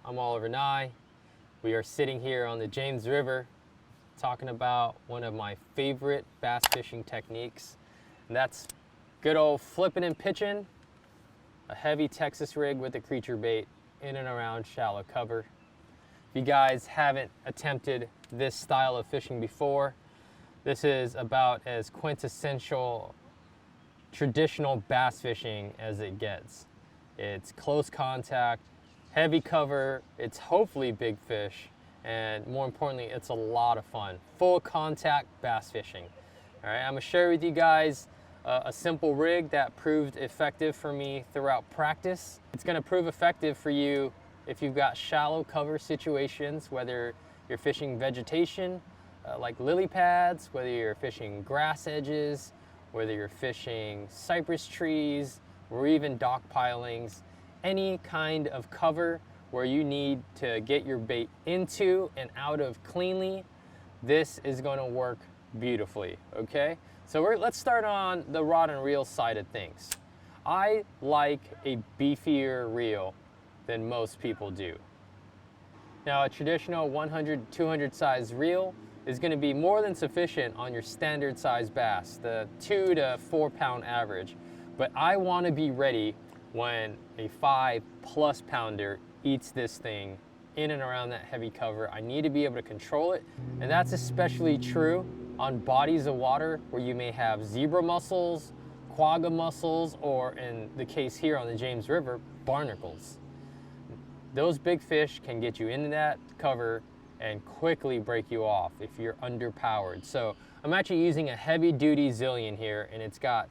I'm Oliver Nye. We are sitting here on the James River talking about one of my favorite bass fishing techniques, and that's good old flipping and pitching a heavy Texas rig with a creature bait in and around shallow cover. If you guys haven't attempted this style of fishing before, this is about as quintessential traditional bass fishing as it gets. It's close contact, heavy cover, it's hopefully big fish, and more importantly, it's a lot of fun. Full contact bass fishing. All right, I'm gonna share with you guys a simple rig that proved effective for me throughout practice. It's gonna prove effective for you if you've got shallow cover situations, whether you're fishing vegetation like lily pads, whether you're fishing grass edges, whether you're fishing cypress trees, or even dock pilings, any kind of cover where you need to get your bait into and out of cleanly, this is going to work beautifully, okay? So let's start on the rod and reel side of things. I like a beefier reel than most people do. Now, a traditional 100, 200 size reel is going to be more than sufficient on your standard size bass, the 2 to 4 pound average. But I want to be ready when a 5+ pounder eats this thing in and around that heavy cover. I need to be able to control it, and that's especially true on bodies of water where you may have zebra mussels, quagga mussels, or in the case here on the James River, barnacles. Those big fish can get you into that cover and quickly break you off if you're underpowered. So I'm actually using a heavy duty Zillion here, and it's got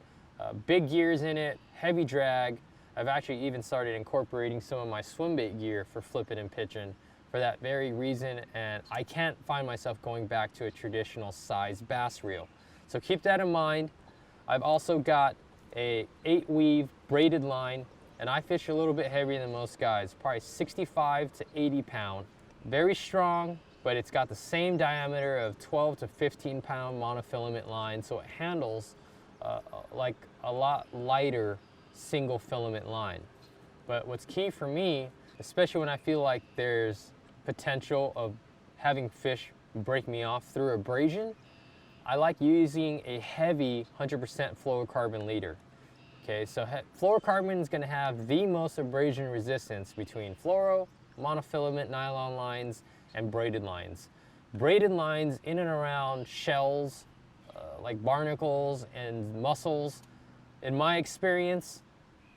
big gears in it, heavy drag. I've actually even started incorporating some of my swim bait gear for flipping and pitching for that very reason, and I can't find myself going back to a traditional size bass reel. So keep that in mind. I've also got a 8-weave braided line, and I fish a little bit heavier than most guys, probably 65 to 80 pound. Very strong, but it's got the same diameter of 12 to 15 pound monofilament line, so it handles like a lot lighter single filament line. But what's key for me, especially when I feel like there's potential of having fish break me off through abrasion, I like using a heavy 100% fluorocarbon leader. Okay, so fluorocarbon is going to have the most abrasion resistance between fluoro, monofilament nylon lines, and braided lines. Braided lines in and around shells, like barnacles and mussels, in my experience,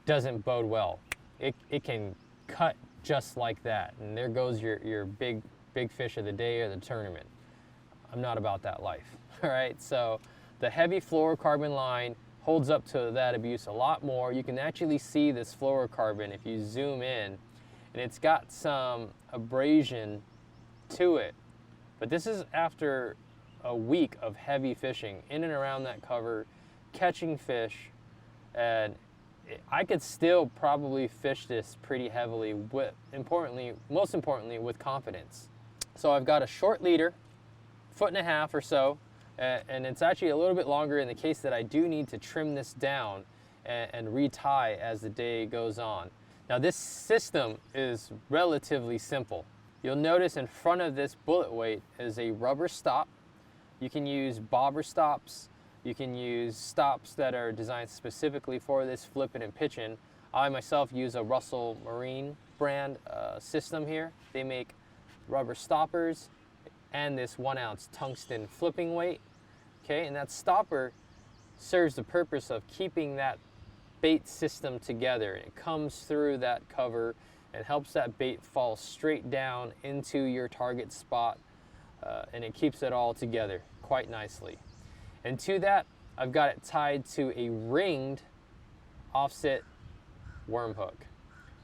doesn't bode well. It can cut just like that, and there goes your big fish of the day or the tournament. I'm not about that life. All right, so the heavy fluorocarbon line holds up to that abuse a lot more. You can actually see this fluorocarbon if you zoom in, and it's got some abrasion to it. But this is after a week of heavy fishing in and around that cover, catching fish, and I could still probably fish this pretty heavily, most importantly, with confidence. So I've got a short leader, 1.5 feet or so, and it's actually a little bit longer in the case that I do need to trim this down and retie as the day goes on. Now, this system is relatively simple. You'll notice in front of this bullet weight is a rubber stop. You can use bobber stops. You can use stops that are designed specifically for this flipping and pitching. I myself use a Russell Marine brand system here. They make rubber stoppers and this 1-ounce tungsten flipping weight. Okay, and that stopper serves the purpose of keeping that bait system together. It comes through that cover and helps that bait fall straight down into your target spot, and it keeps it all together quite nicely. And to that, I've got it tied to a ringed offset worm hook.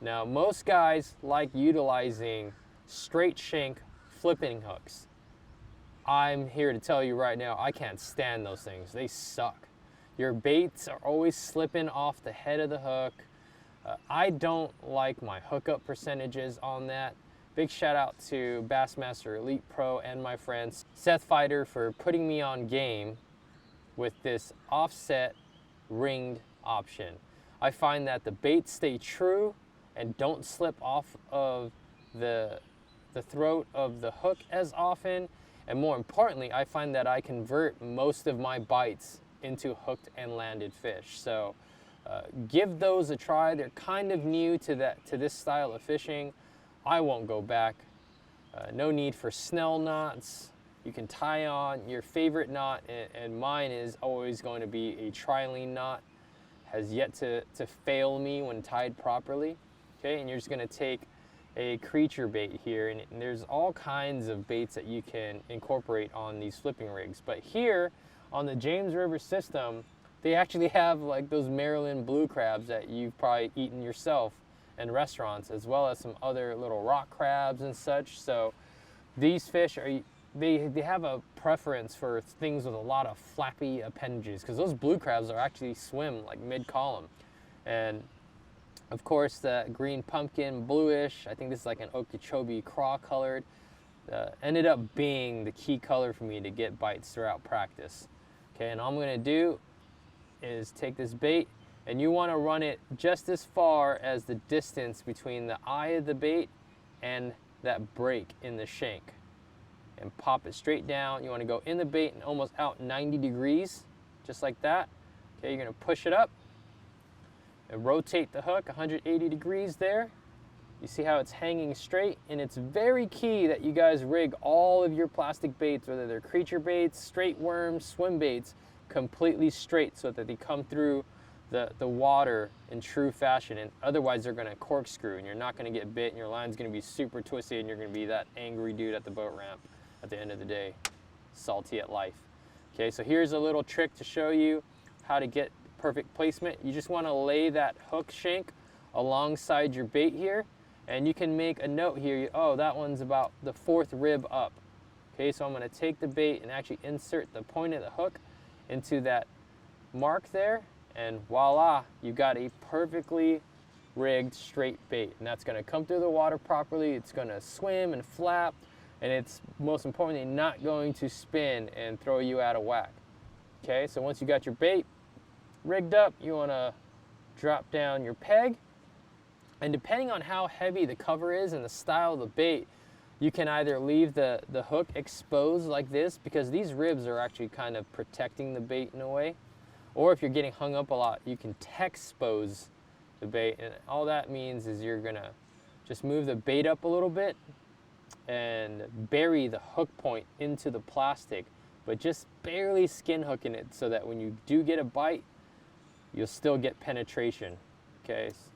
Now, most guys like utilizing straight shank flipping hooks. I'm here to tell you right now, I can't stand those things. They suck. Your baits are always slipping off the head of the hook. I don't like my hookup percentages on that. Big shout out to Bassmaster Elite Pro and my friend Seth Fighter for putting me on game with this offset ringed option. I find that the baits stay true and don't slip off of the throat of the hook as often, and more importantly, I find that I convert most of my bites into hooked and landed fish. So give those a try. They're kind of new to this style of fishing. I won't go back. No need for snell knots. You can tie on your favorite knot, and mine is always going to be a trilene knot. Has yet to fail me when tied properly. Okay, and you're just going to take a creature bait here, and there's all kinds of baits that you can incorporate on these flipping rigs. But here on the James River system, they actually have like those Maryland blue crabs that you've probably eaten yourself in restaurants, as well as some other little rock crabs and such. So these fish are, they have a preference for things with a lot of flappy appendages, because those blue crabs are actually swim like mid-column. And of course, the green pumpkin, bluish, I think this is like an Okeechobee craw colored, ended up being the key color for me to get bites throughout practice. Okay, and all I'm gonna do is take this bait, and you wanna run it just as far as the distance between the eye of the bait and that break in the shank. And pop it straight down. You wanna go in the bait and almost out 90 degrees, just like that. Okay, you're gonna push it up and rotate the hook 180 degrees there. You see how it's hanging straight? And it's very key that you guys rig all of your plastic baits, whether they're creature baits, straight worms, swim baits, completely straight so that they come through the water in true fashion. And otherwise they're gonna corkscrew and you're not gonna get bit, and your line's gonna be super twisted, and you're gonna be that angry dude at the boat ramp at the end of the day, salty at life. Okay, so here's a little trick to show you how to get perfect placement. You just want to lay that hook shank alongside your bait here, and you can make a note here. Oh, that one's about the 4th rib up. Okay, so I'm going to take the bait and actually insert the point of the hook into that mark there, and voila, you got a perfectly rigged straight bait. And that's going to come through the water properly. It's going to swim and flap, and it's most importantly not going to spin and throw you out of whack. Okay, so once you got your bait rigged up, you want to drop down your peg, and depending on how heavy the cover is and the style of the bait, you can either leave the hook exposed like this, because these ribs are actually kind of protecting the bait in a way, or if you're getting hung up a lot, you can texpose the bait. And all that means is you're gonna just move the bait up a little bit and bury the hook point into the plastic, but just barely skin hooking it so that when you do get a bite, you'll still get penetration. Okay, so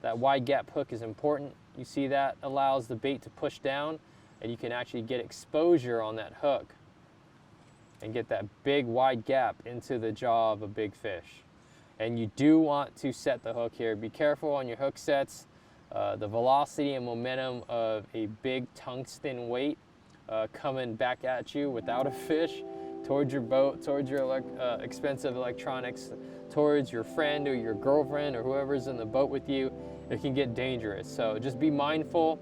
that wide gap hook is important. You see that allows the bait to push down, and you can actually get exposure on that hook and get that big wide gap into the jaw of a big fish. And you do want to set the hook here. Be careful on your hook sets. The velocity and momentum of a big tungsten weight coming back at you without a fish towards your boat, towards your expensive electronics, towards your friend or your girlfriend or whoever's in the boat with you, it can get dangerous. So just be mindful,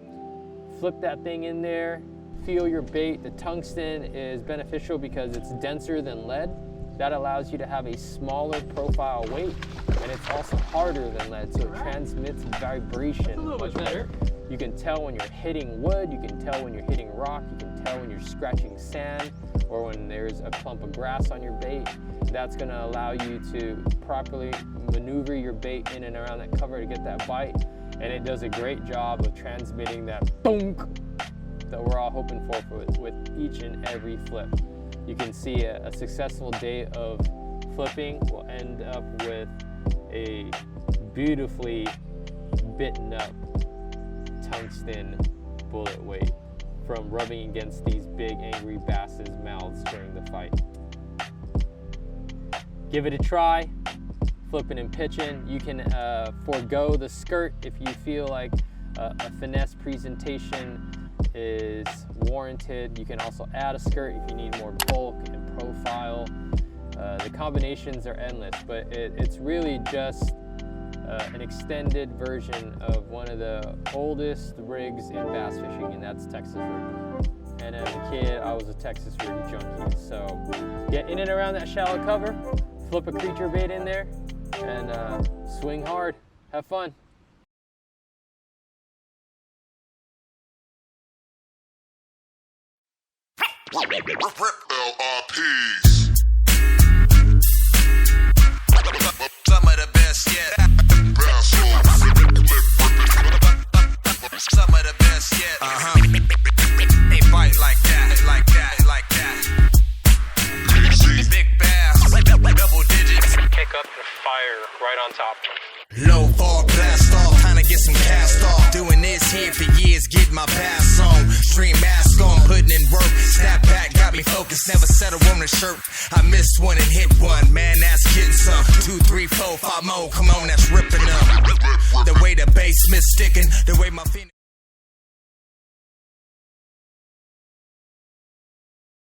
flip that thing in there, feel your bait. The tungsten is beneficial because it's denser than lead. That allows you to have a smaller profile weight, and it's also harder than lead, so it transmits vibration. That's a little bit better. You can tell when you're hitting wood, you can tell when you're hitting rock, you can tell when you're scratching sand, or when there's a clump of grass on your bait. That's gonna allow you to properly maneuver your bait in and around that cover to get that bite, and it does a great job of transmitting that bonk that we're all hoping for with each and every flip. You can see a successful day of flipping will end up with a beautifully bitten up tungsten bullet weight from rubbing against these big angry basses' mouths during the fight. Give it a try, flipping and pitching. You can forego the skirt if you feel like a finesse presentation is warranted. You can also add a skirt if you need more bulk and profile. The combinations are endless, but it's really just an extended version of one of the oldest rigs in bass fishing, and that's Texas rig. And as a kid, I was a Texas rig junkie. So get in and around that shallow cover, flip a creature bait in there, and swing hard. Have fun. Some of the best yet. Some of the best yet. They bite like that, like that, like that. Big bass, double digits. Kick up the fire right on top. Low fall blast off, trying to get some cast off. Doing this here for years, get my pass on. Stream mask on, putting in work. Snap back, got me focused, never settle on a shirt. I missed one and hit one, man, that's getting some. 2, 3, 4, 5 more, come on, that's ripping up. The way the bass sticking, the way my feet.